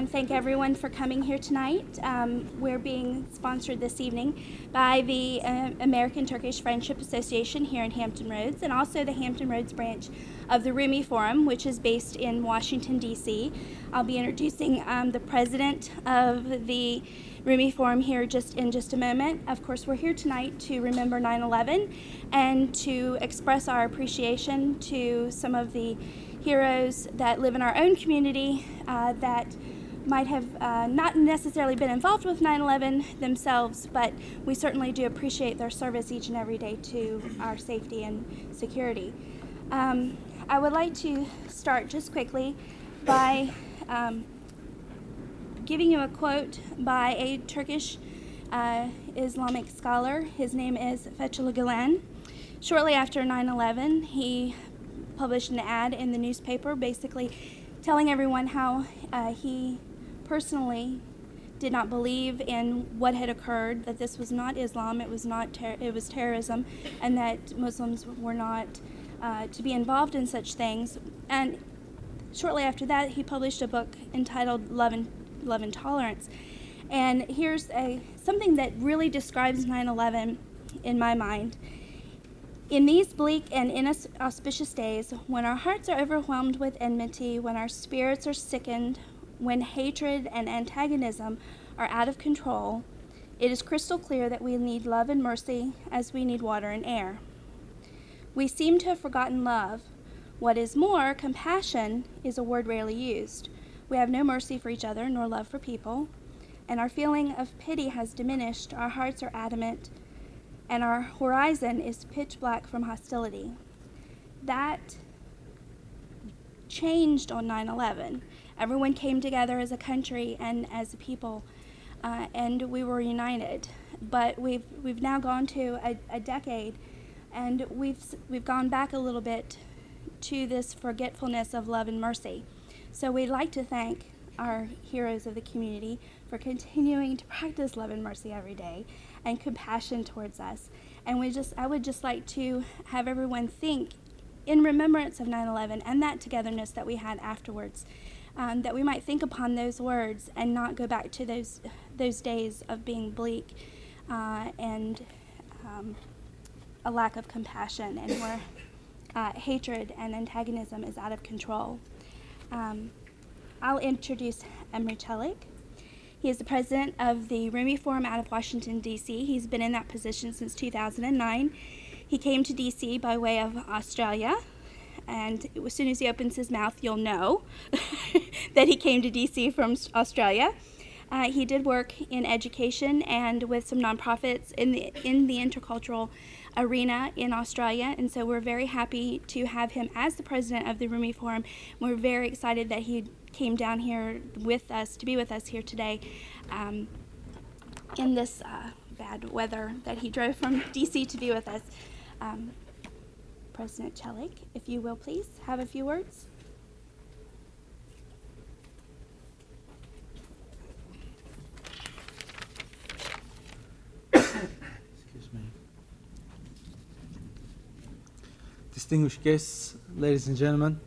want to thank everyone for coming here tonight. We're being sponsored this evening by the American Turkish Friendship Association here in Hampton Roads, and also the Hampton Roads branch of the Rumi Forum, which is based in Washington, D.C. I'll be introducing the president of the Rumi Forum here in just a moment. Of course, we're here tonight to remember 9/11 and to express our appreciation to some of the heroes that live in our own community that might have not necessarily been involved with 9/11 themselves, but we certainly do appreciate their service each and every day to our safety and security. I would like to start just quickly by giving you a quote by a Turkish Islamic scholar. His name is Fethullah Gulen. Shortly after 9/11, he published an ad in the newspaper basically telling everyone how he personally did not believe in what had occurred, that this was not Islam, it was terrorism, and that Muslims were not to be involved in such things. And shortly after that, he published a book entitled Love and Tolerance. And here's something that really describes 9/11 in my mind. In these bleak and inauspicious days, when our hearts are overwhelmed with enmity, when our spirits are sickened, when hatred and antagonism are out of control, it is crystal clear that we need love and mercy as we need water and air. We seem to have forgotten love. What is more, compassion is a word rarely used. We have no mercy for each other nor love for people, and our feeling of pity has diminished. Our hearts are adamant, and our horizon is pitch black from hostility. That changed on 9/11. Everyone came together as a country and as a people, and we were united. But we've now gone to a decade, and we've gone back a little bit to this forgetfulness of love and mercy. So we'd like to thank our heroes of the community for continuing to practice love and mercy every day and compassion towards us. And I would just like to have everyone think in remembrance of 9/11 and that togetherness that we had afterwards, that we might think upon those words and not go back to those days of being bleak and a lack of compassion, and where hatred and antagonism is out of control. I'll introduce Emre Çelik. He is the president of the Rumi Forum out of Washington, D.C. He's been in that position since 2009. He came to D.C. by way of Australia, and as soon as he opens his mouth, you'll know that he came to D.C. from Australia. He did work in education and with some nonprofits in the intercultural arena in Australia, and so we're very happy to have him as the president of the Rumi Forum. We're very excited that he came down here with us, to be with us here today in this bad weather, that he drove from D.C. to be with us. President Çelik, if you will please have a few words. Excuse me. Distinguished guests, ladies and gentlemen,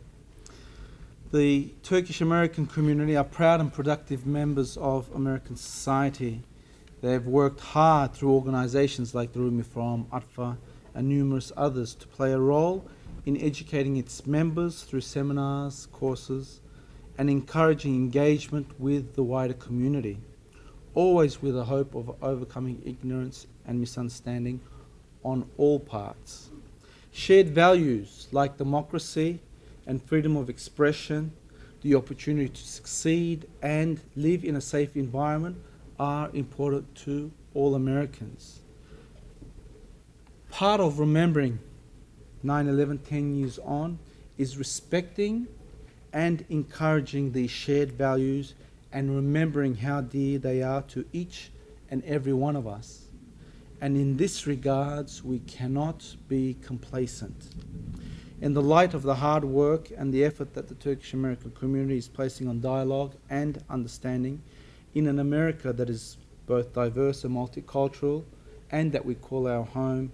the Turkish American community are proud and productive members of American society. They have worked hard through organizations like the Rumi Forum, ATFA, and numerous others to play a role in educating its members through seminars, courses, and encouraging engagement with the wider community, always with a hope of overcoming ignorance and misunderstanding on all parts. Shared values like democracy and freedom of expression, the opportunity to succeed and live in a safe environment are important to all Americans. Part of remembering 9/11 10 years on is respecting and encouraging these shared values and remembering how dear they are to each and every one of us. And in this regards, we cannot be complacent. In the light of the hard work and the effort that the Turkish American community is placing on dialogue and understanding in an America that is both diverse and multicultural, and that we call our home,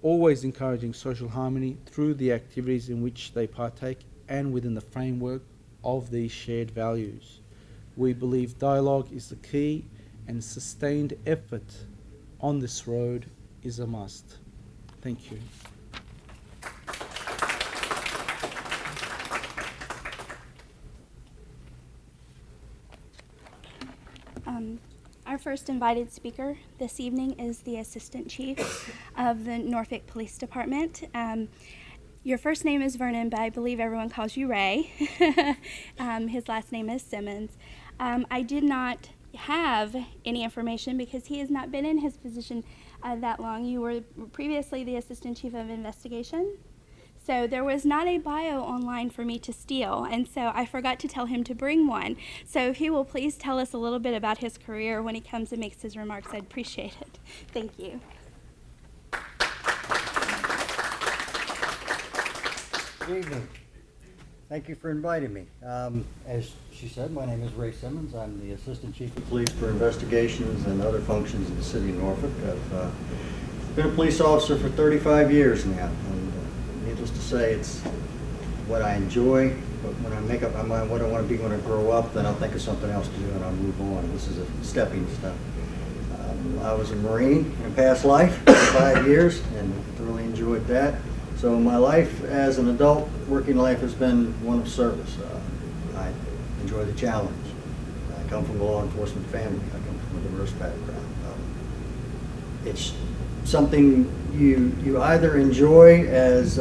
always encouraging social harmony through the activities in which they partake and within the framework of these shared values. We believe dialogue is the key, and sustained effort on this road is a must. Thank you. Our first invited speaker this evening is the Assistant Chief of the Norfolk Police Department. Your first name is Vernon, but I believe everyone calls you Ray. His last name is Simmons. I did not have any information because he has not been in his position that long. You were previously the Assistant Chief of Investigation. So there was not a bio online for me to steal, and so I forgot to tell him to bring one. So if he will please tell us a little bit about his career when he comes and makes his remarks, I'd appreciate it. Thank you. Good evening. Thank you for inviting me. As she said, my name is Ray Simmons. I'm the Assistant Chief of Police for Investigations and other functions in the city of Norfolk. I've been a police officer for 35 years now, and needless to say, it's what I enjoy. But when I make up my mind what I want to be when I grow up, then I'll think of something else to do and I'll move on. This is a stepping stone. I was a Marine in a past life for 5 years and thoroughly enjoyed that. So my life as an adult, working life, has been one of service. I enjoy the challenge. I come from a law enforcement family. I come from a diverse background. It's something you either enjoy, as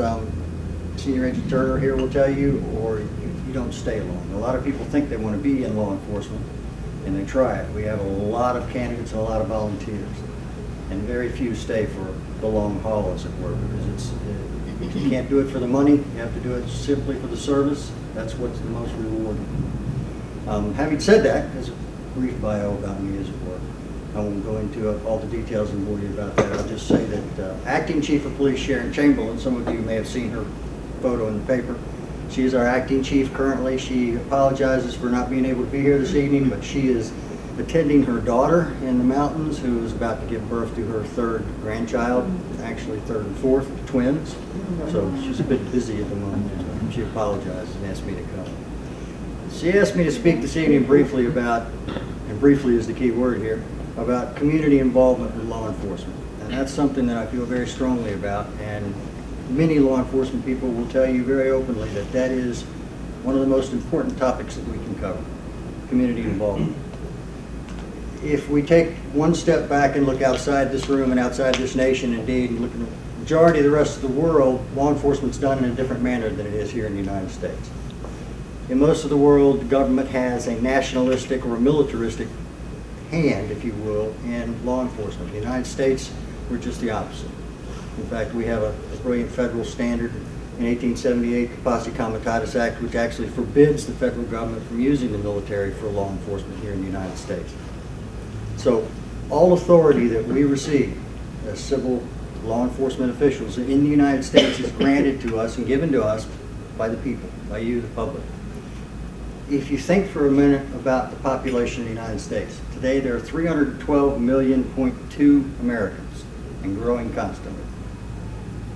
Senior Agent Turner here will tell you, or you don't stay long. A lot of people think they want to be in law enforcement, and they try it. We have a lot of candidates and a lot of volunteers, and very few stay for the long haul, as it were, because you can't do it for the money. You have to do it simply for the service. That's what's the most rewarding. Having said that, as a brief bio about me, as it were, I won't go into all the details and bore you about that. I'll just say that Acting Chief of Police Sharon Chamberlain, some of you may have seen her photo in the paper. She is our acting chief currently. She apologizes for not being able to be here this evening, but she is attending her daughter in the mountains, who is about to give birth to her third grandchild, actually third and fourth, twins. So she's a bit busy at the moment. She apologized and asked me to come. She asked me to speak this evening briefly about, and briefly is the key word here, about community involvement with law enforcement. And that's something that I feel very strongly about, and many law enforcement people will tell you very openly that that is one of the most important topics that we can cover, community involvement. If we take one step back and look outside this room and outside this nation, indeed, and look at the majority of the rest of the world, law enforcement's done in a different manner than it is here in the United States. In most of the world, the government has a nationalistic or a militaristic hand, if you will, in law enforcement. In the United States, we're just the opposite. In fact, we have a brilliant federal standard in 1878, the Posse Comitatus Act, which actually forbids the federal government from using the military for law enforcement here in the United States. So all authority that we receive as civil law enforcement officials in the United States is granted to us and given to us by the people, by you, the public. If you think for a minute about the population of the United States, today there are 312.2 million Americans and growing constantly.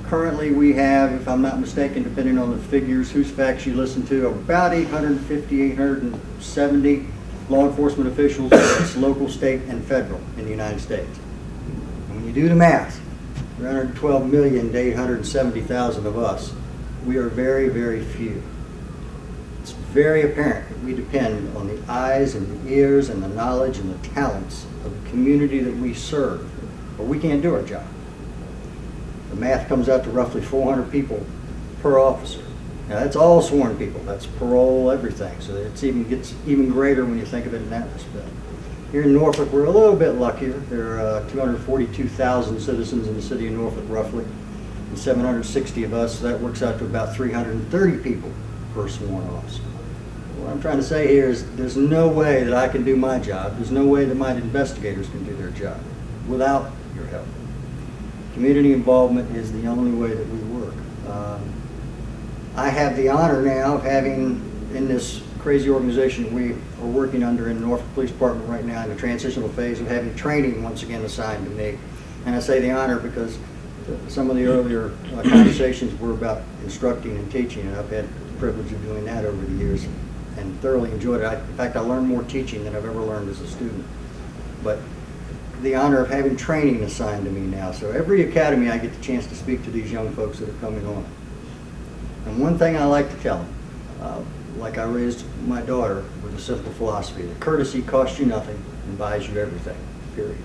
Currently we have, if I'm not mistaken, depending on the figures, whose facts you listen to, about 850, 870 law enforcement officials, that's local, state, and federal in the United States. And when you do the math, 312 million to 870,000 of us, we are very, very few. It's very apparent that we depend on the eyes and the ears and the knowledge and the talents of the community that we serve, or we can't do our job. The math comes out to roughly 400 people per officer. Now that's all sworn people, that's parole, everything, so it gets even greater when you think of it in that respect. Here in Norfolk, we're a little bit luckier. There are 242,000 citizens in the city of Norfolk, roughly, and 760 of us, so that works out to about 330 people per sworn officer. What I'm trying to say here is there's no way that I can do my job, there's no way that my investigators can do their job without your help. Community involvement is the only way that we work. I have the honor now of having, in this crazy organization we are working under in the Norfolk Police Department right now in the transitional phase, of having training once again assigned to me. And I say the honor because some of the earlier conversations were about instructing and teaching, and I've had the privilege of doing that over the years. and thoroughly enjoyed it. In fact, I learned more teaching than I've ever learned as a student. But the honor of having training assigned to me now. So every academy I get the chance to speak to these young folks that are coming on. And one thing I like to tell them, like I raised my daughter with a simple philosophy, that courtesy costs you nothing and buys you everything, period.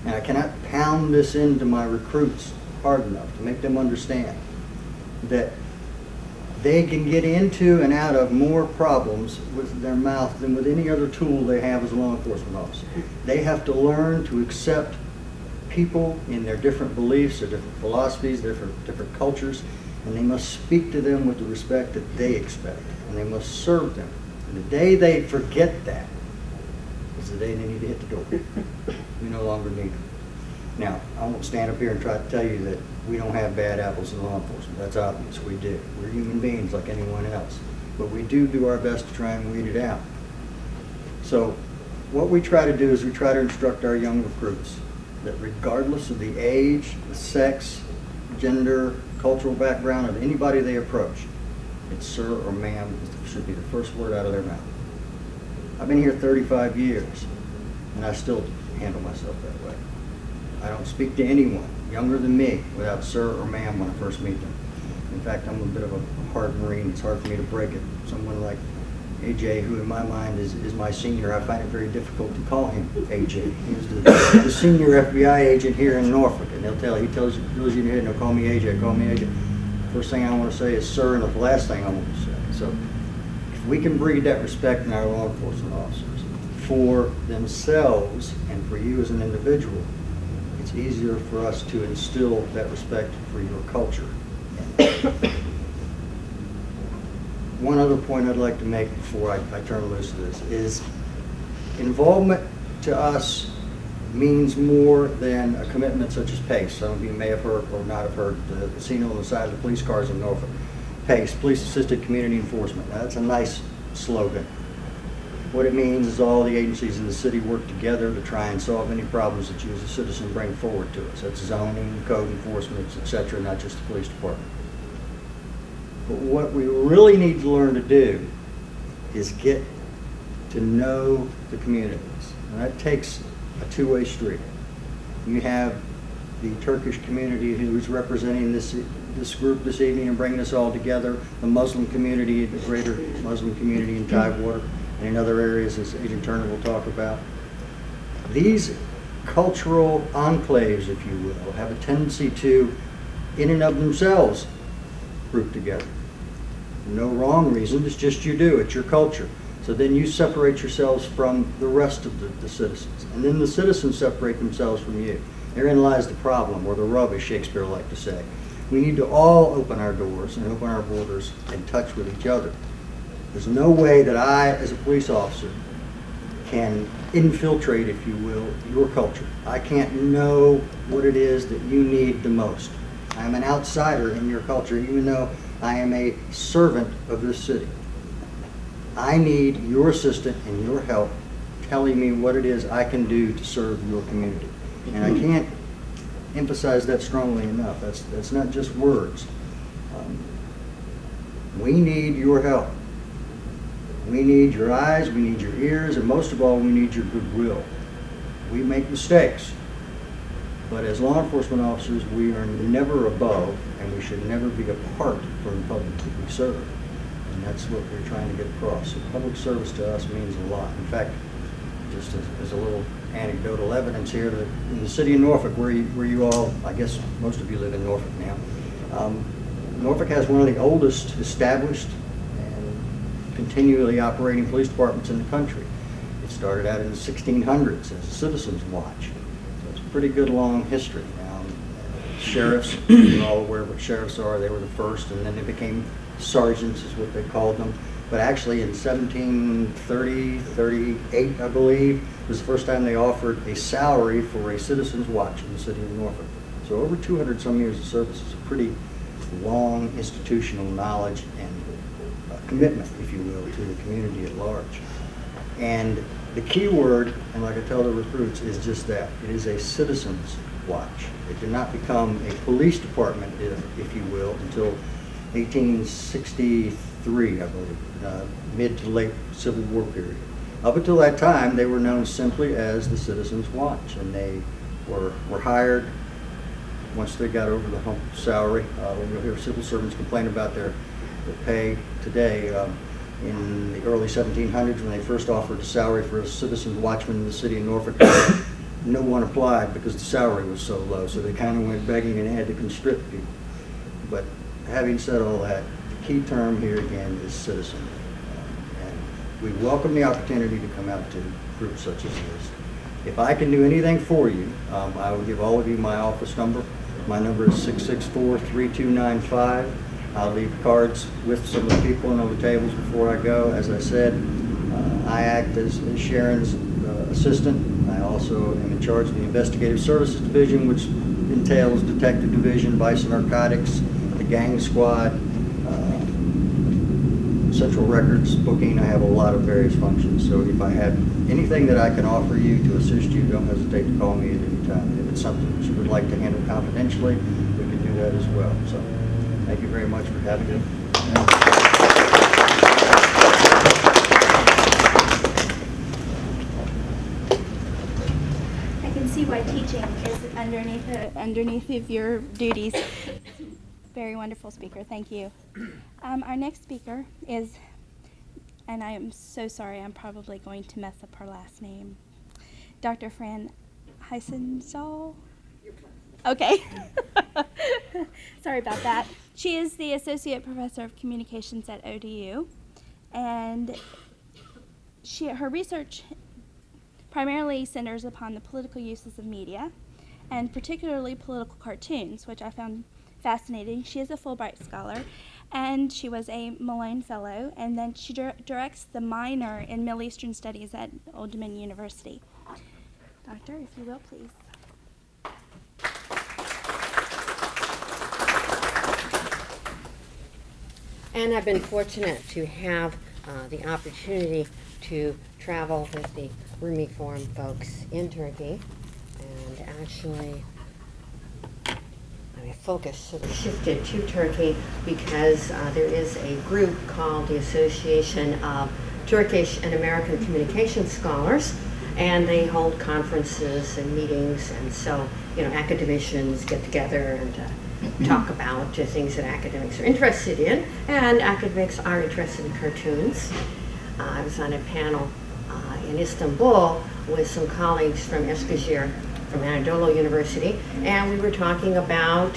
And I cannot pound this into my recruits hard enough to make them understand that they can get into and out of more problems with their mouth than with any other tool they have as a law enforcement officer. They have to learn to accept people in their different beliefs, their different philosophies, different cultures, and they must speak to them with the respect that they expect, and they must serve them. And the day they forget that is the day they need to hit the door. We no longer need them. Now, I won't stand up here and try to tell you that we don't have bad apples in law enforcement. That's obvious, we do. We're human beings like anyone else. But we do our best to try and weed it out. So what we try to do is we try to instruct our young recruits that regardless of the age, the sex, gender, cultural background of anybody they approach, it's sir or ma'am should be the first word out of their mouth. I've been here 35 years, and I still handle myself that way. I don't speak to anyone younger than me without sir or ma'am when I first meet them. In fact, I'm a bit of a hard Marine. It's hard for me to break it. Someone like AJ, who in my mind is my senior, I find it very difficult to call him AJ. He's the senior FBI agent here in Norfolk, and he tells you in your head, no, call me AJ, call me AJ. First thing I want to say is sir, and the last thing I want to say. So if we can breed that respect in our law enforcement officers for themselves and for you as an individual, it's easier for us to instill that respect for your culture. One other point I'd like to make before I turn loose to this is involvement to us means more than a commitment such as PACE. Some of you may have heard or not have heard the casino on the side of the police cars in Norfolk. PACE, Police Assisted Community Enforcement. Now, that's a nice slogan. What it means is all the agencies in the city work together to try and solve any problems that you as a citizen bring forward to us. That's zoning, code enforcement, etc., not just the police department. But what we really need to learn to do is get to know the communities. And that takes a two-way street. You have the Turkish community who's representing this group this evening and bringing us all together, the Muslim community, the greater Muslim community in Tidewater, and in other areas, as Agent Turner will talk about. These cultural enclaves, if you will, have a tendency to, in and of themselves, group together. No wrong reason, it's just you do, it's your culture. So then you separate yourselves from the rest of the citizens. And then the citizens separate themselves from you. Therein lies the problem, or the rub, as Shakespeare liked to say. We need to all open our doors and open our borders and touch with each other. There's no way that I, as a police officer, can infiltrate, if you will, your culture. I can't know what it is that you need the most. I'm an outsider in your culture, even though I am a servant of this city. I need your assistance and your help telling me what it is I can do to serve your community. And I can't emphasize that strongly enough. That's not just words. We need your help. We need your eyes, we need your ears, and most of all, we need your goodwill. We make mistakes. But as law enforcement officers, we are never above, and we should never be apart from the public that we serve. And that's what we're trying to get across. So public service to us means a lot. In fact, just as a little anecdotal evidence here, that in the city of Norfolk, where you all, I guess most of you live in Norfolk now, Norfolk has one of the oldest established and continually operating police departments in the country. It started out in the 1600s as a citizen's watch. Pretty good long history. Sheriffs, you're all aware of what sheriffs are. They were the first, and then they became sergeants is what they called them. But actually in 1730, 38, I believe, was the first time they offered a salary for a citizen's watch in the city of Norfolk. So over 200 some years of service is a pretty long institutional knowledge and commitment, if you will, to the community at large. And the key word, and like I tell the recruits, is just that. It is a citizen's watch. It did not become a police department, if you will, until 1863, 1953, I believe, mid to late Civil War period. Up until that time, they were known simply as the Citizens Watch, and they were hired once they got over the hump of salary. You'll hear civil servants complain about their pay today. In the early 1700s, when they first offered a salary for a citizen's watchman in the city of Norfolk, no one applied because the salary was so low, so they kind of went begging and had to constrict people. But having said all that, the key term here again is citizen. And we welcome the opportunity to come out to groups such as this. If I can do anything for you, I will give all of you my office number. My number is 664-3295. I'll leave cards with some of the people and on the tables before I go. As I said, I act as Sharon's assistant. I also am in charge of the Investigative Services Division, which entails Detective Division, Vice Narcotics, the Gang Squad, Central Records, booking. I have a lot of various functions. So if I have anything that I can offer you to assist you, don't hesitate to call me at any time. And if it's something that you would like to handle confidentially, we can do that as well. So thank you very much for having me. I can see why teaching is underneath of your duties. Very wonderful speaker. Thank you. Our next speaker is, and I am so sorry, I'm probably going to mess up her last name, Dr. Fran Heisenzahl. Okay. Sorry about that. She is the Associate Professor of Communications at ODU, and her research primarily centers upon the political uses of media, and particularly political cartoons, which I found fascinating. She is a Fulbright Scholar, and she was a Malone Fellow, and then she directs the minor in Middle Eastern Studies at Old Dominion University. Doctor, if you will, please. And I've been fortunate to have the opportunity to travel with the Rumi Forum folks in Turkey. And actually, my focus sort of shifted to Turkey because there is a group called the Association of Turkish and American Communication Scholars, and they hold conferences and meetings, and so, academicians get together and talk about things that academics are interested in, and academics are interested in cartoons. I was on a panel in Istanbul with some colleagues from Eskişehir, from Anadolu University, and we were talking about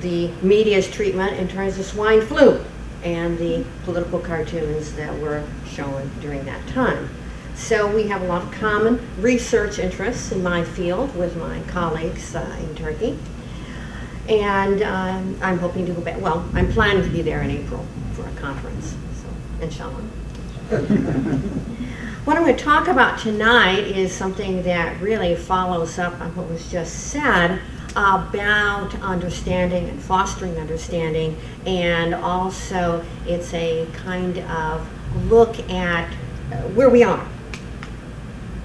the media's treatment in terms of swine flu and the political cartoons that were shown during that time. So we have a lot of common research interests in my field with my colleagues in Turkey. And I'm hoping to go back. Well, I'm planning to be there in April for a conference, so inshallah. What I'm going to talk about tonight is something that really follows up on what was just said about understanding and fostering understanding, and also it's a kind of look at where we are.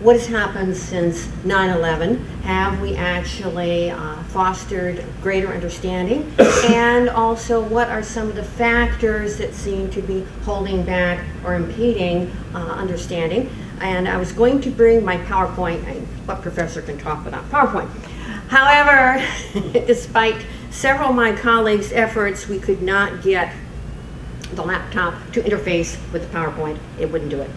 What has happened since 9/11? Have we actually fostered greater understanding? And also, what are some of the factors that seem to be holding back or impeding understanding? And I was going to bring my PowerPoint. What professor can talk without PowerPoint? However, despite several of my colleagues' efforts, we could not get the laptop to interface with the PowerPoint. It wouldn't do it.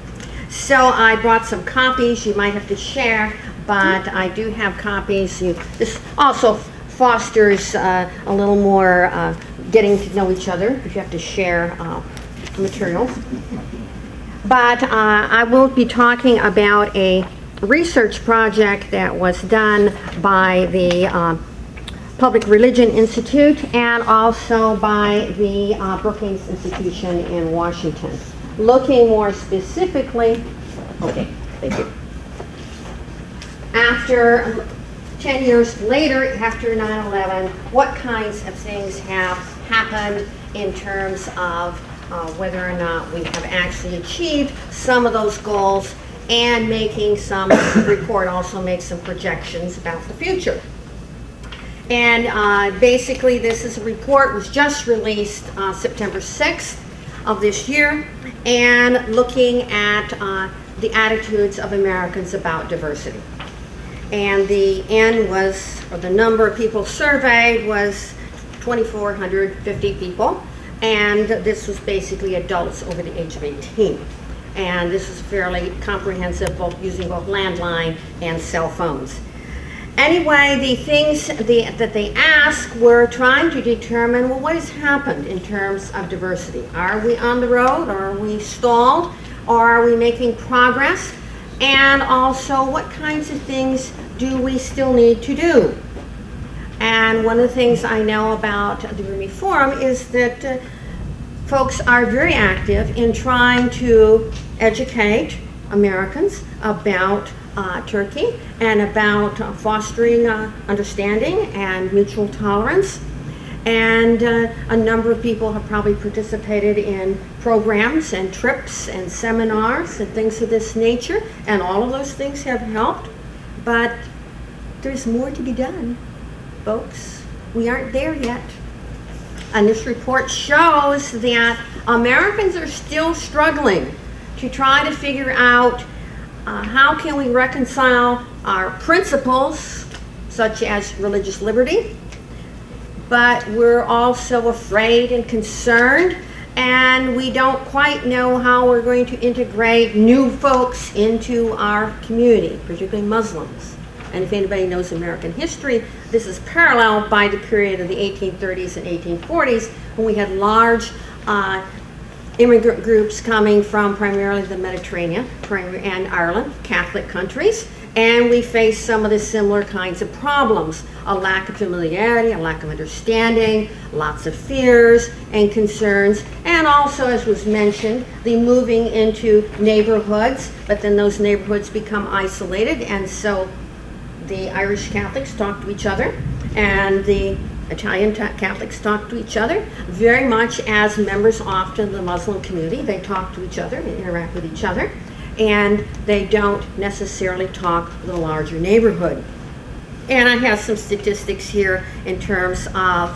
So I brought some copies. You might have to share, but I do have copies. This also fosters a little more getting to know each other, because you have to share materials. But I will be talking about a research project that was done by the Public Religion Institute and also by the Brookings Institution in Washington. Looking more specifically, okay, thank you. After 10 years later, after 9/11, what kinds of things have happened in terms of whether or not we have actually achieved some of those goals, and making some, the report also makes some projections about the future. And basically this is a report, was just released September 6th. of this year and looking at the attitudes of Americans about diversity. And the N was, or the number of people surveyed was 2,450 people. And this was basically adults over the age of 18. And this was fairly comprehensive, using both landline and cell phones. Anyway, the things that they asked were trying to determine, well, what has happened in terms of diversity? Are we on the road? Are we stalled? Or are we making progress? And also, what kinds of things do we still need to do? And one of the things I know about the Rumi Forum is that folks are very active in trying to educate Americans about Turkey and about fostering understanding and mutual tolerance. And a number of people have probably participated in programs and trips and seminars and things of this nature, and all of those things have helped. But there's more to be done, folks. We aren't there yet. And this report shows that Americans are still struggling to try to figure out how can we reconcile our principles, such as religious liberty, but we're also afraid and concerned, and we don't quite know how we're going to integrate new folks into our community, particularly Muslims. And if anybody knows American history, this is paralleled by the period of the 1830s and 1840s, when we had large immigrant groups coming from primarily the Mediterranean and Ireland, Catholic countries, and we faced some of the similar kinds of problems: a lack of familiarity, a lack of understanding, lots of fears and concerns, and also, as was mentioned, the moving into neighborhoods, but then those neighborhoods become isolated, and so the Irish Catholics talk to each other, and the Italian Catholics talk to each other, very much as members often of the Muslim community. They talk to each other and interact with each other, and they don't necessarily talk with a larger neighborhood. And I have some statistics here in terms of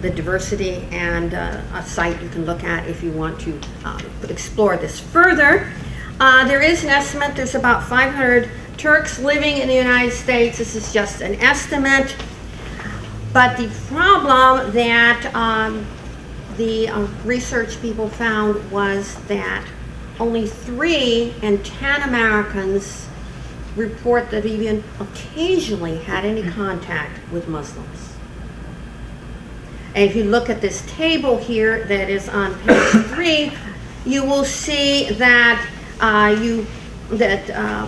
the diversity, and a site you can look at if you want to explore this further. There is an estimate, there's about 500 Turks living in the United States. This is just an estimate. But the problem that the research people found was that only 3 in 10 Americans report that even occasionally had any contact with Muslims. And if you look at this table here that is on page 3, you will see that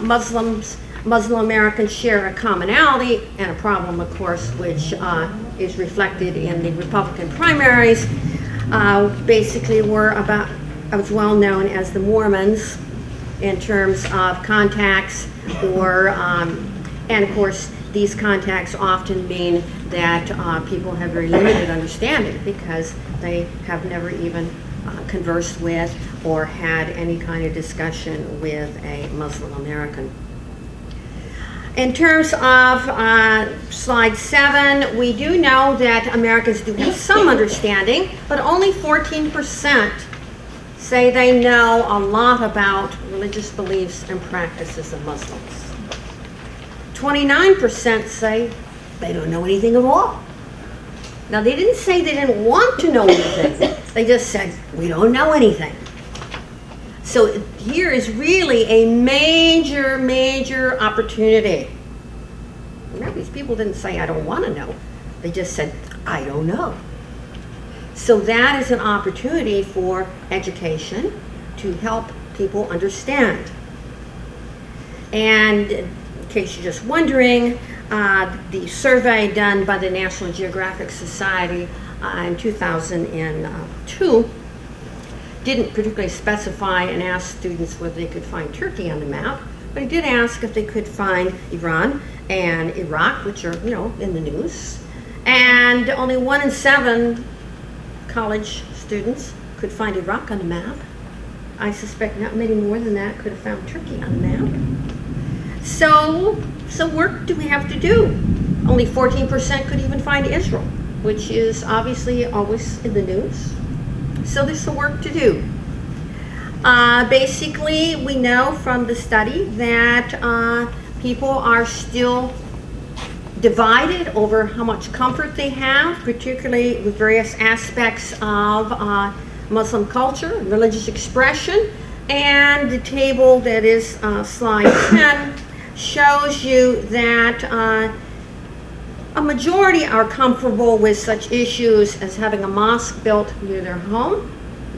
Muslim Americans share a commonality and a problem, of course, which is reflected in the Republican primaries. Basically, we're about as well known as the Mormons in terms of contacts, or and of course these contacts often mean that people have very limited understanding because they have never even conversed with or had any kind of discussion with a Muslim American. In terms of slide 7, we do know that Americans do have some understanding, but only 14% say they know a lot about religious beliefs and practices of Muslims. 29% say they don't know anything at all. Now, they didn't say they didn't want to know anything. They just said, we don't know anything. So here is really a major, major opportunity. Remember, these people didn't say, I don't want to know. They just said, I don't know. So that is an opportunity for education to help people understand. And in case you're just wondering, the survey done by the National Geographic Society in 2002 didn't particularly specify and ask students whether they could find Turkey on the map, but it did ask if they could find Iran and Iraq, which are, in the news. And only 1 in 7 college students could find Iraq on the map. I suspect not many more than that could have found Turkey on the map. So work do we have to do? Only 14% could even find Israel, which is obviously always in the news. So there's some work to do. Basically, we know from the study that people are still divided over how much comfort they have, particularly with various aspects of Muslim culture, religious expression. And the table that is slide 10 shows you that a majority are comfortable with such issues as having a mosque built near their home.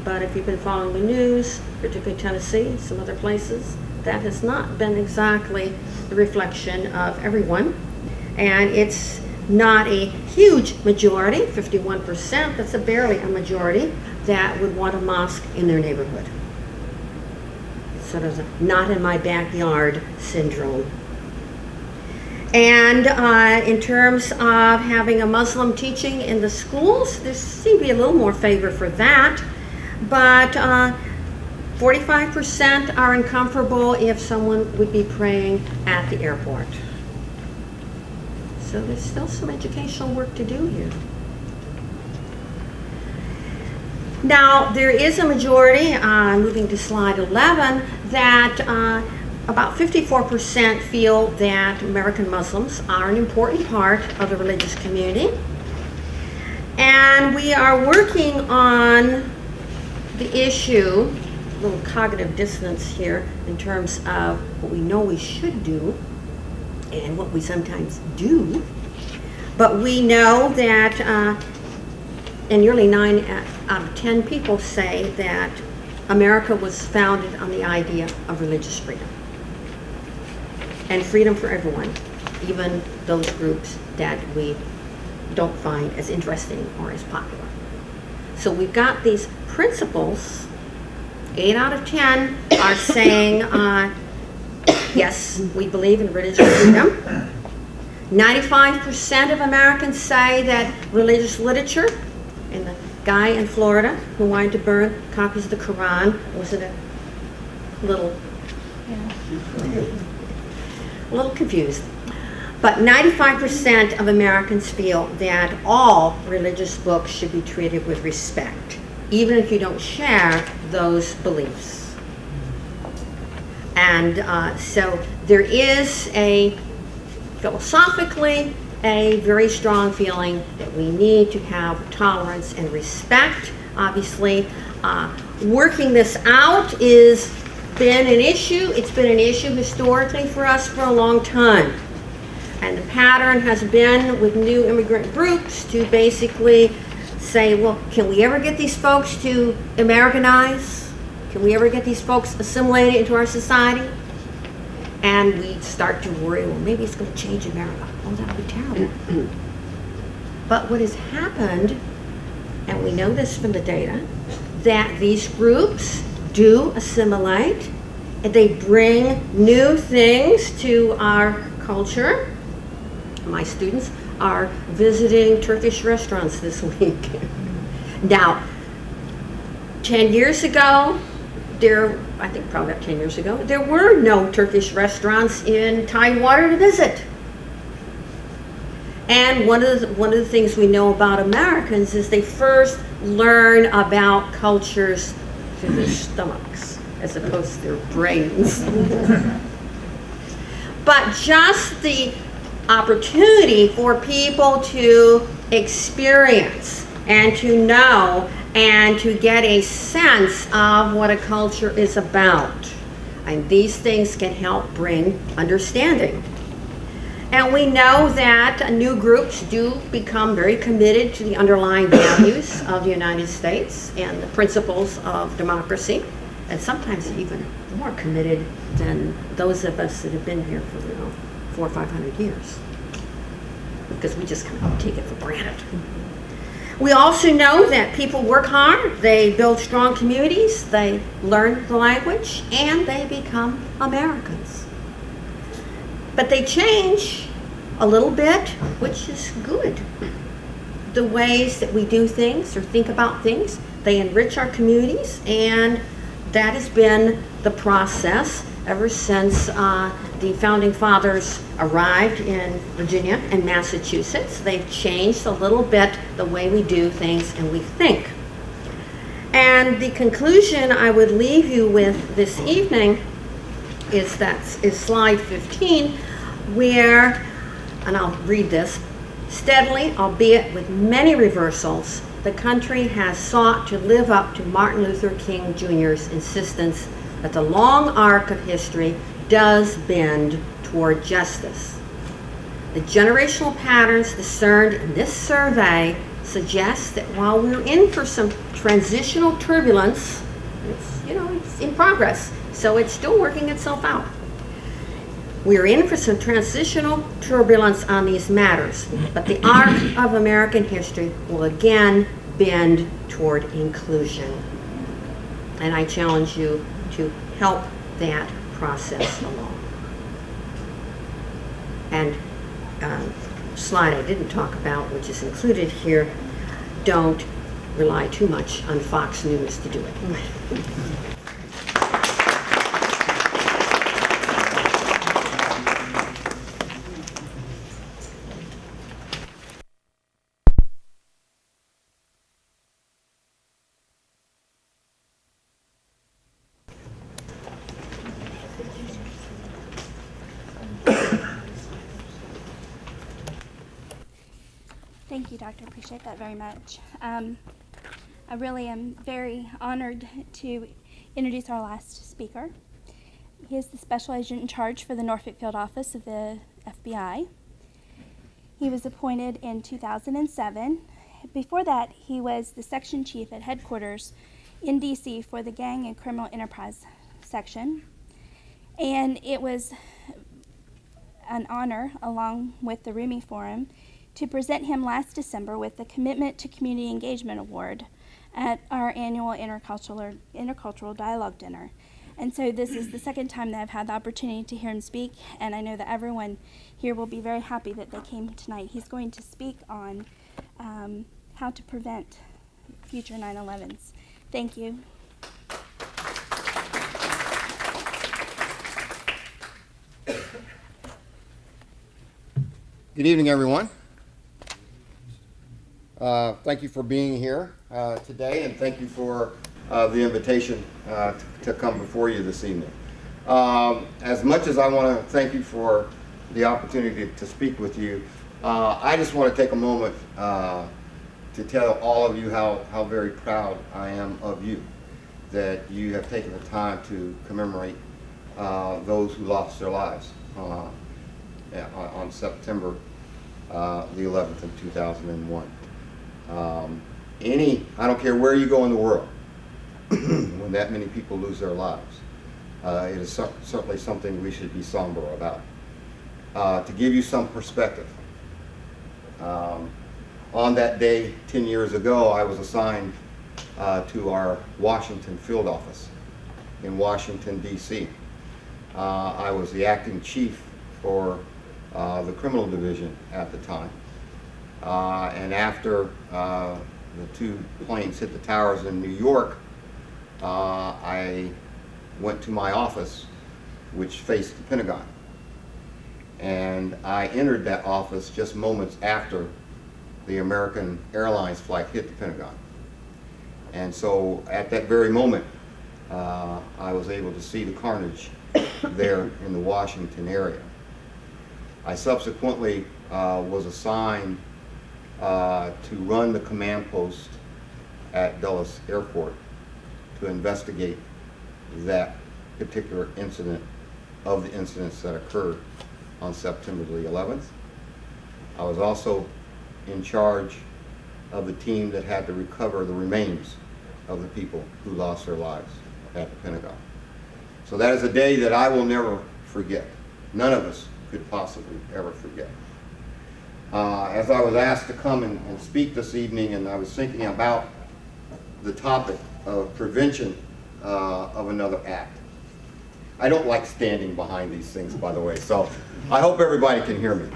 But if you've been following the news, particularly Tennessee and some other places, that has not been exactly the reflection of everyone. And it's not a huge majority, 51%, that's barely a majority, that would want a mosque in their neighborhood. Sort of a not in my backyard syndrome. And in terms of having a Muslim teaching in the schools, there seems to be a little more favor for that. But 45% are uncomfortable if someone would be praying at the airport. So there's still some educational work to do here. Now, there is a majority, moving to slide 11, that about 54% feel that American Muslims are an important part of the religious community. And we are working on the issue, a little cognitive dissonance here in terms of what we know we should do and what we sometimes do. But we know that and nearly 9 out of 10 people say that America was founded on the idea of religious freedom. And freedom for everyone, even those groups that we don't find as interesting or as popular. So we've got these principles. 8 out of 10 are saying, yes, we believe in religious freedom. 95% of Americans say that religious literature, and the guy in Florida who wanted to burn copies of the Quran was a little confused. But 95% of Americans feel that all religious books should be treated with respect, even if you don't share those beliefs. And so there is philosophically, a very strong feeling that we need to have tolerance and respect. Obviously, working this out is been an issue. It's been an issue historically for us for a long time. And the pattern has been with new immigrant groups to basically say, well, can we ever get these folks to Americanize? Can we ever get these folks assimilated into our society? And we start to worry, well, maybe it's going to change America. Oh, that would be terrible. But what has happened, and we know this from the data, that these groups do assimilate, and they bring new things to our culture. My students are visiting Turkish restaurants this week. Now, 10 years ago, I think probably about 10 years ago, there were no Turkish restaurants in Tidewater to visit. And one of the things we know about Americans is they first learn about cultures through their stomachs as opposed to their brains. But just the opportunity for people to experience and to know and to get a sense of what a culture is about. And these things can help bring understanding. And we know that new groups do become very committed to the underlying values of the United States and the principles of democracy, and sometimes even more committed than those of us that have been here for 400 or 500 years, because we just kind of take it for granted. We also know that people work hard, they build strong communities, they learn the language, and they become Americans. But they change a little bit, which is good. The ways that we do things or think about things, they enrich our communities, and that has been the process ever since the founding fathers arrived in Virginia and Massachusetts. They've changed a little bit the way we do things and we think. And the conclusion I would leave you with this evening is slide 15, where, and I'll read this, steadily, albeit with many reversals, the country has sought to live up to Martin Luther King Jr.'s insistence that the long arc of history does bend toward justice. The generational patterns discerned in this survey suggest that while we're in for some transitional turbulence, it's in progress, so it's still working itself out. We're in for some transitional turbulence on these matters, but the arc of American history will again bend toward inclusion. And I challenge you to help that process along. And slide I didn't talk about, which is included here, don't rely too much on Fox News to do it. Thank you, Doctor. Appreciate that very much. I really am very honored to introduce our last speaker. He is the Special Agent in charge for the Norfolk Field Office of the FBI. He was appointed in 2007. Before that, he was the Section Chief at headquarters in D.C. for the Gang and Criminal Enterprise Section. And it was an honor, along with the Rumi Forum, to present him last December with the Commitment to Community Engagement Award at our annual intercultural dialogue dinner. And so this is the second time that I've had the opportunity to hear him speak, and I know that everyone here will be very happy that they came tonight. He's going to speak on how to prevent future 9/11s. Thank you. Good evening, everyone. Thank you for being here today, and thank you for the invitation to come before you this evening. As much as I want to thank you for the opportunity to speak with you, I just want to take a moment to tell all of you how very proud I am of you, that you have taken the time to commemorate those who lost their lives on September the 11th of 2001. I don't care where you go in the world, when that many people lose their lives, it is certainly something we should be somber about. To give you some perspective, on that day 10 years ago, I was assigned to our Washington field office in Washington, D.C. I was the acting chief for the criminal division at the time. And after the two planes hit the towers in New York, I went to my office, which faced the Pentagon. And I entered that office just moments after the American Airlines flight hit the Pentagon. And so at that very moment, I was able to see the carnage there in the Washington area. I subsequently was assigned to run the command post at Dulles Airport to investigate that particular incident of the incidents that occurred on September the 11th. I was also in charge of the team that had to recover the remains of the people who lost their lives at the Pentagon. So that is a day that I will never forget. None of us could possibly ever forget. As I was asked to come and speak this evening, and I was thinking about the topic of prevention of another act. I don't like standing behind these things, by the way, so I hope everybody can hear me.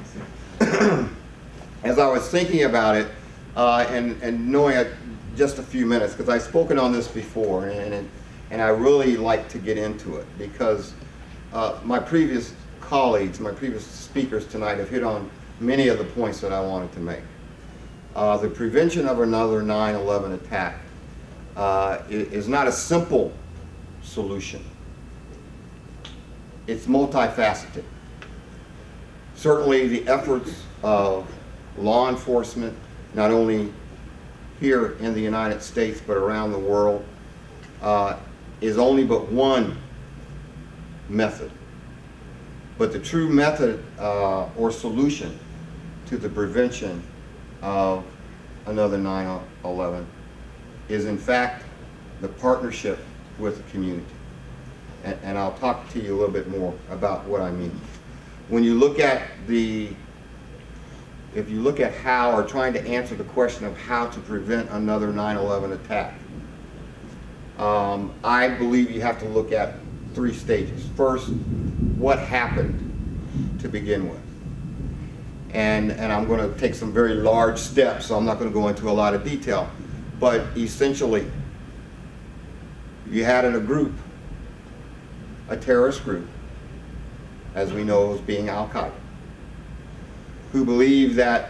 As I was thinking about it, and knowing it just a few minutes, because I've spoken on this before, and I really like to get into it, because my previous colleagues, my previous speakers tonight have hit on many of the points that I wanted to make. The prevention of another 9/11 attack is not a simple solution. It's multifaceted. Certainly the efforts of law enforcement, not only here in the United States but around the world, is only but one method. But the true method or solution to the prevention of another 9/11 is in fact the partnership with the community. And I'll talk to you a little bit more about what I mean. When you look at if you look at how, or trying to answer the question of how to prevent another 9/11 attack, I believe you have to look at 3 stages. First, what happened to begin with? And I'm going to take some very large steps, so I'm not going to go into a lot of detail. But essentially, you had in a group, a terrorist group, as we know as being Al-Qaeda, who believed that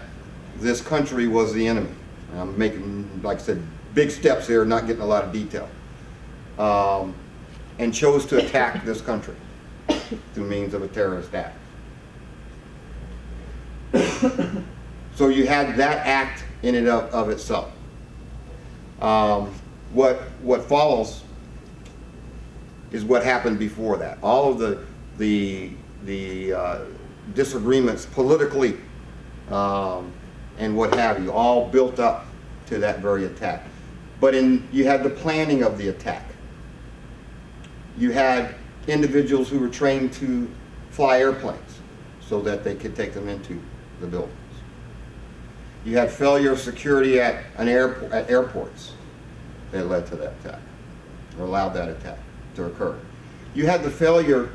this country was the enemy. And I'm making, like I said, big steps here, not getting a lot of detail. And chose to attack this country through means of a terrorist act. So you had that act in and of itself. What follows is what happened before that. All of the disagreements politically and what have you, all built up to that very attack. But you had the planning of the attack. You had individuals who were trained to fly airplanes so that they could take them into the buildings. You had failure of security at airports that led to that attack, or allowed that attack to occur. You had the failure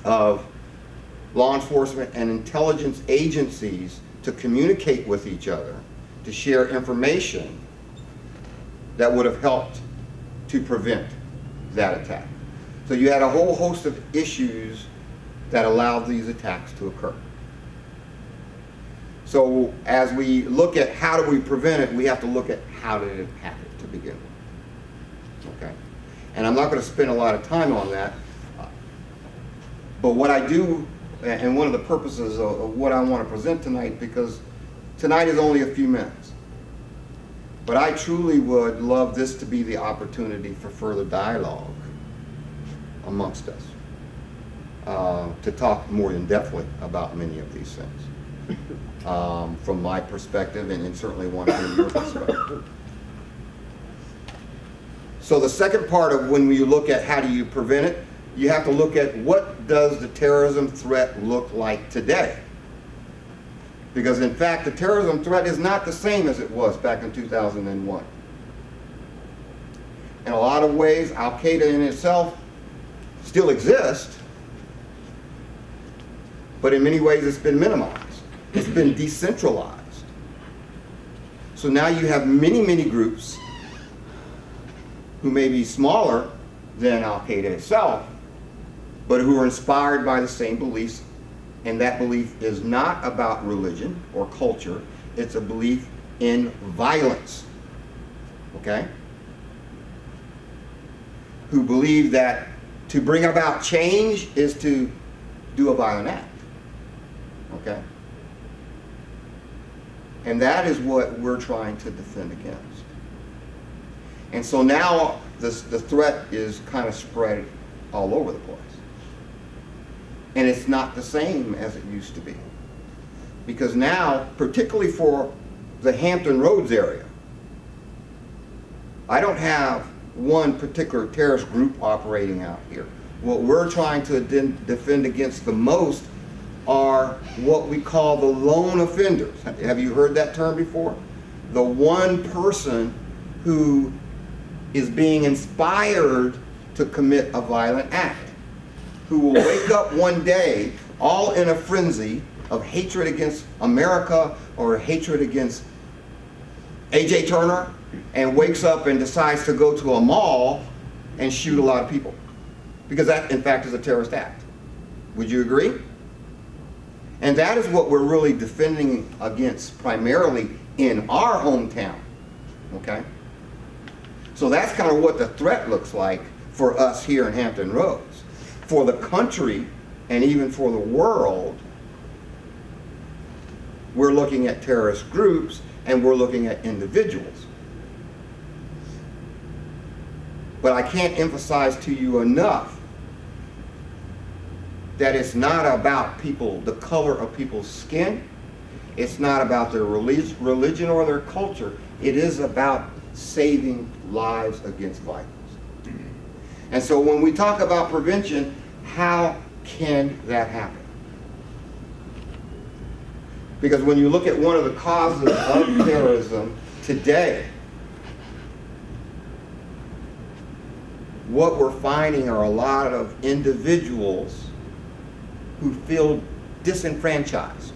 of law enforcement and intelligence agencies to communicate with each other, to share information that would have helped to prevent that attack. So you had a whole host of issues that allowed these attacks to occur. So as we look at how do we prevent it, we have to look at how did it happen to begin with. Okay? And I'm not going to spend a lot of time on that, but what I do, and one of the purposes of what I want to present tonight, because tonight is only a few minutes, but I truly would love this to be the opportunity for further dialogue amongst us, to talk more in-depthly about many of these things, from my perspective, and certainly one from your perspective. So the second part of when you look at how do you prevent it, you have to look at what does the terrorism threat look like today. Because in fact, the terrorism threat is not the same as it was back in 2001. In a lot of ways, Al-Qaeda in itself still exists, but in many ways it's been minimized. It's been decentralized. So now you have many, many groups who may be smaller than Al-Qaeda itself, but who are inspired by the same beliefs, and that belief is not about religion or culture, it's a belief in violence, okay? Who believe that to bring about change is to do a violent act, okay? And that is what we're trying to defend against. And so now the threat is kind of spread all over the place. And it's not the same as it used to be. Because now, particularly for the Hampton Roads area, I don't have one particular terrorist group operating out here. What we're trying to defend against the most are what we call the lone offenders. Have you heard that term before? The one person who is being inspired to commit a violent act, who will wake up one day all in a frenzy of hatred against America or hatred against A.J. Turner, and wakes up and decides to go to a mall and shoot a lot of people. Because that, in fact, is a terrorist act. Would you agree? And that is what we're really defending against primarily in our hometown, okay? So that's kind of what the threat looks like for us here in Hampton Roads. For the country and even for the world, we're looking at terrorist groups and we're looking at individuals. But I can't emphasize to you enough that it's not about people, the color of people's skin. It's not about their religion or their culture. It is about saving lives against violence. And so when we talk about prevention, how can that happen? Because when you look at one of the causes of terrorism today, what we're finding are a lot of individuals who feel disenfranchised,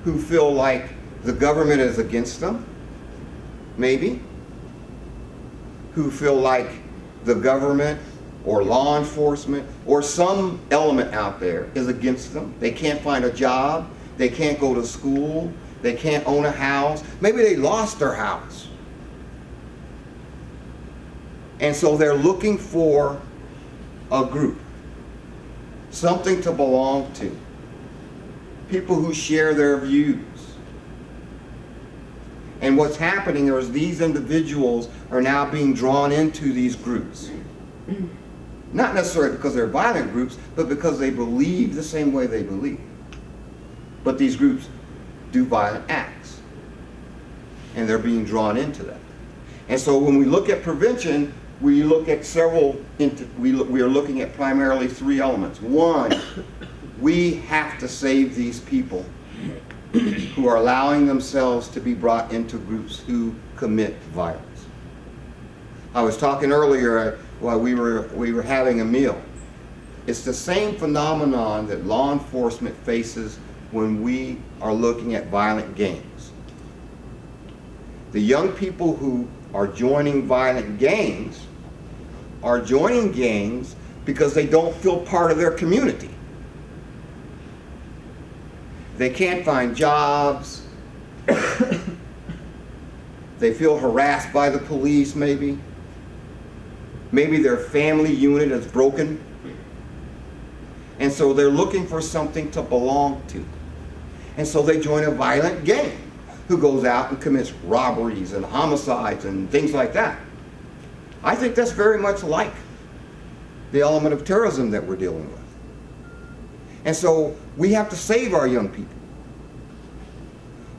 who feel like the government is against them, maybe, who feel like the government or law enforcement or some element out there is against them. They can't find a job, they can't go to school, they can't own a house, maybe they lost their house. And so they're looking for a group, something to belong to, people who share their views. And what's happening is these individuals are now being drawn into these groups. Not necessarily because they're violent groups, but because they believe the same way they believe. But these groups do violent acts, and they're being drawn into that. And so when we look at prevention, we look at we are looking at primarily three elements. One, we have to save these people who are allowing themselves to be brought into groups who commit violence. I was talking earlier while we were having a meal. It's the same phenomenon that law enforcement faces when we are looking at violent gangs. The young people who are joining violent gangs are joining gangs because they don't feel part of their community. They can't find jobs. They feel harassed by the police, maybe. Maybe their family unit is broken. And so they're looking for something to belong to. And so they join a violent gang who goes out and commits robberies and homicides and things like that. I think that's very much like the element of terrorism that we're dealing with. And so we have to save our young people.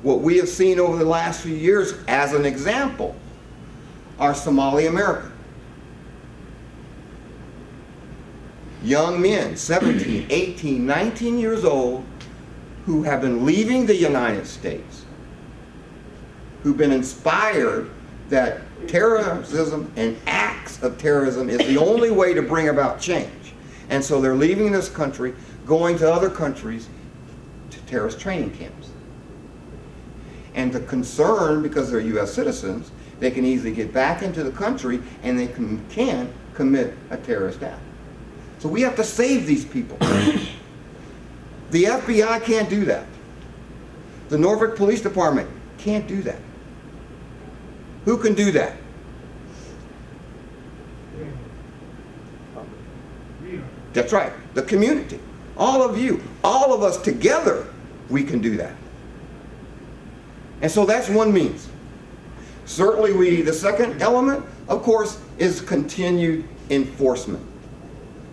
What we have seen over the last few years, as an example, are Somali American. Young men, 17, 18, 19 years old, who have been leaving the United States, who've been inspired that terrorism and acts of terrorism is the only way to bring about change. And so they're leaving this country, going to other countries, to terrorist training camps. And the concern, because they're U.S. citizens, they can easily get back into the country and they can commit a terrorist act. So we have to save these people. The FBI can't do that. The Norfolk Police Department can't do that. Who can do that? That's right, the community. All of you, all of us together, we can do that. And so that's one means. Certainly the second element, of course, is continued enforcement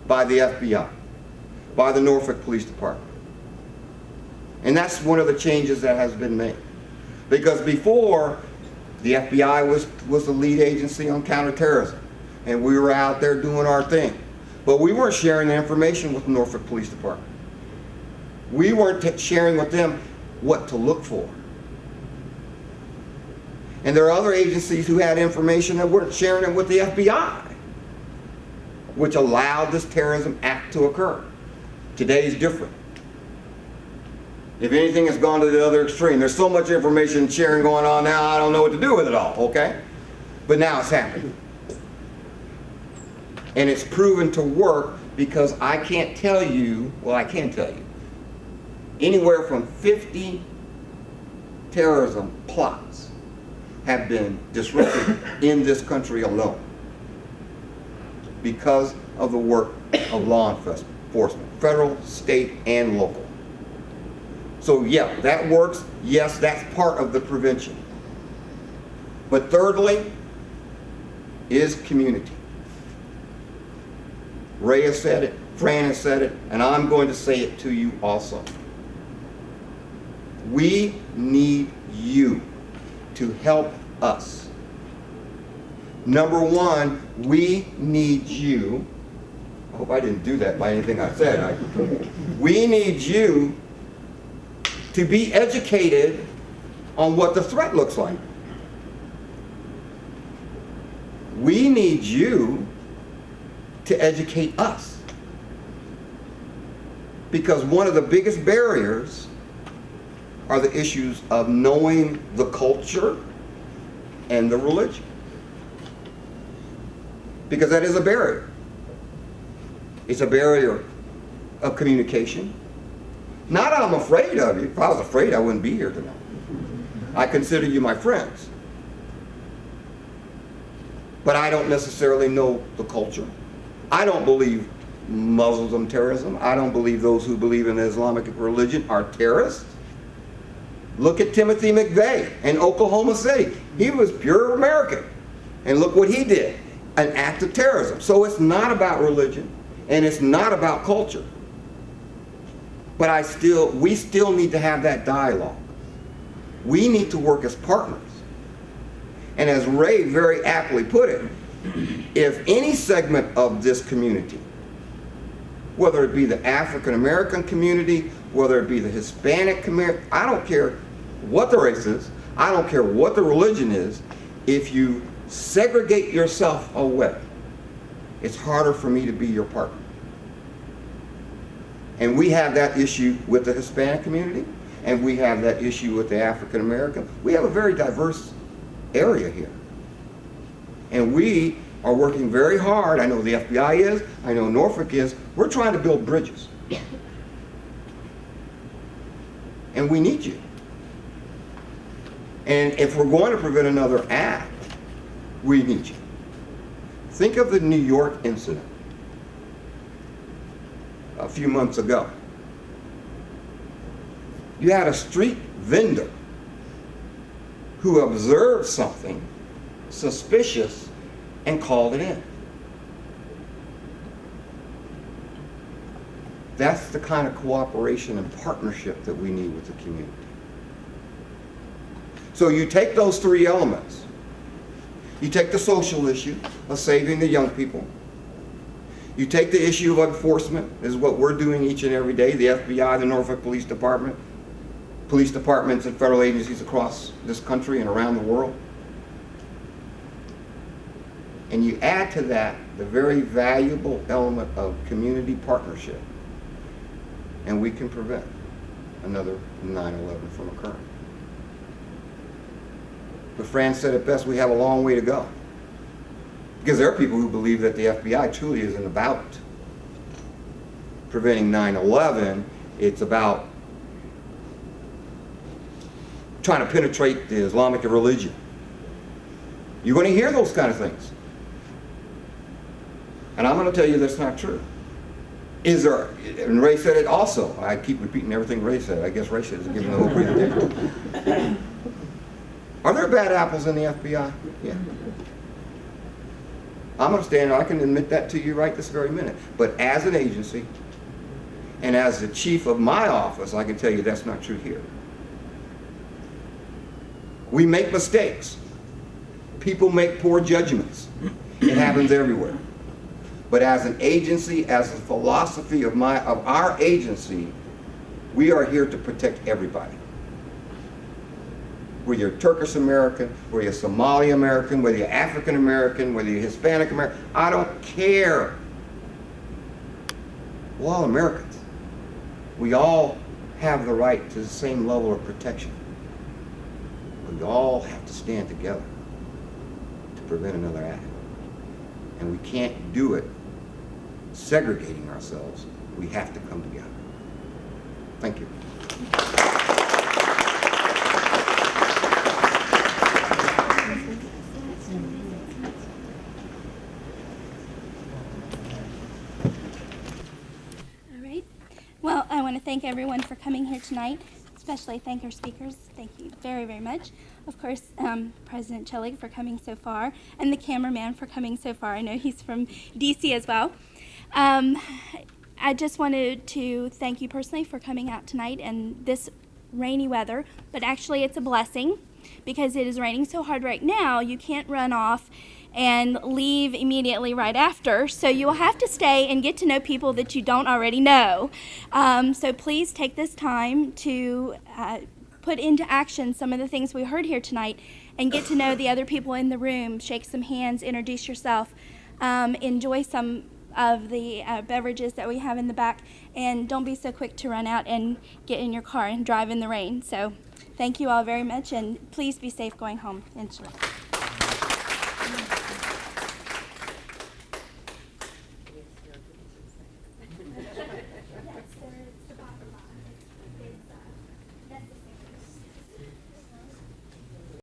by the FBI, by the Norfolk Police Department. And that's one of the changes that has been made. Because before, the FBI was the lead agency on counterterrorism, and we were out there doing our thing. But we weren't sharing the information with the Norfolk Police Department. We weren't sharing with them what to look for. And there are other agencies who had information that weren't sharing it with the FBI, which allowed this terrorism act to occur. Today is different. If anything, it's gone to the other extreme. There's so much information sharing going on now, I don't know what to do with it all, okay? But now it's happening. And it's proven to work because I can't tell you, well, I can tell you, anywhere from 50 terrorism plots have been disrupted in this country alone because of the work of law enforcement, federal, state, and local. So yeah, that works. Yes, that's part of the prevention. But thirdly is community. Ray has said it, Fran has said it, and I'm going to say it to you also. We need you to help us. Number one, we need you. I hope I didn't do that by anything I said. We need you to be educated on what the threat looks like. We need you to educate us. Because one of the biggest barriers are the issues of knowing the culture and the religion. Because that is a barrier. It's a barrier of communication. Not I'm afraid of you. If I was afraid, I wouldn't be here tonight. I consider you my friends. But I don't necessarily know the culture. I don't believe Muslim terrorism. I don't believe those who believe in the Islamic religion are terrorists. Look at Timothy McVeigh in Oklahoma City. He was pure American. And look what he did, an act of terrorism. So it's not about religion, and it's not about culture. But we still need to have that dialogue. We need to work as partners. And as Ray very aptly put it, if any segment of this community, whether it be the African American community, whether it be the Hispanic community, I don't care what the race is, I don't care what the religion is, if you segregate yourself away, it's harder for me to be your partner. And we have that issue with the Hispanic community, and we have that issue with the African American. We have a very diverse area here. And we are working very hard. I know the FBI is, I know Norfolk is. We're trying to build bridges. And we need you. And if we're going to prevent another act, we need you. Think of the New York incident a few months ago. You had a street vendor who observed something suspicious and called it in. That's the kind of cooperation and partnership that we need with the community. So you take those three elements. You take the social issue of saving the young people. You take the issue of enforcement, is what we're doing each and every day, the FBI, the Norfolk Police Department, police departments and federal agencies across this country and around the world. And you add to that the very valuable element of community partnership, and we can prevent another 9/11 from occurring. But Fran said it best, we have a long way to go. Because there are people who believe that the FBI truly isn't about preventing 9/11, it's about trying to penetrate the Islamic religion. You're going to hear those kind of things. And I'm going to tell you that's not true. Is there, and Ray said it also, I keep repeating everything Ray said, I guess Ray said it's giving the whole presentation. Are there bad apples in the FBI? Yeah. I'm going to stand, I can admit that to you right this very minute. But as an agency, and as the chief of my office, I can tell you that's not true here. We make mistakes. People make poor judgments. It happens everywhere. But as an agency, as a philosophy of our agency, we are here to protect everybody. Whether you're Turkish American, whether you're Somali American, whether you're African American, whether you're Hispanic American, I don't care. We're all Americans. We all have the right to the same level of protection. We all have to stand together to prevent another act. And we can't do it segregating ourselves. We have to come together. Thank you. thank everyone for coming here tonight, especially thank our speakers. Thank you very, very much. Of course, President Chillig for coming so far, and the cameraman for coming so far. I know he's from DC as well. I just wanted to thank you personally for coming out tonight and this rainy weather, but actually it's a blessing because it is raining so hard right now, you can't run off and leave immediately right after. So you will have to stay and get to know people that you don't already know. So please take this time to put into action some of the things we heard here tonight and get to know the other people in the room, shake some hands, introduce yourself, enjoy some of the beverages that we have in the back, and don't be so quick to run out and get in your car and drive in the rain. So thank you all very much, and please be safe going home.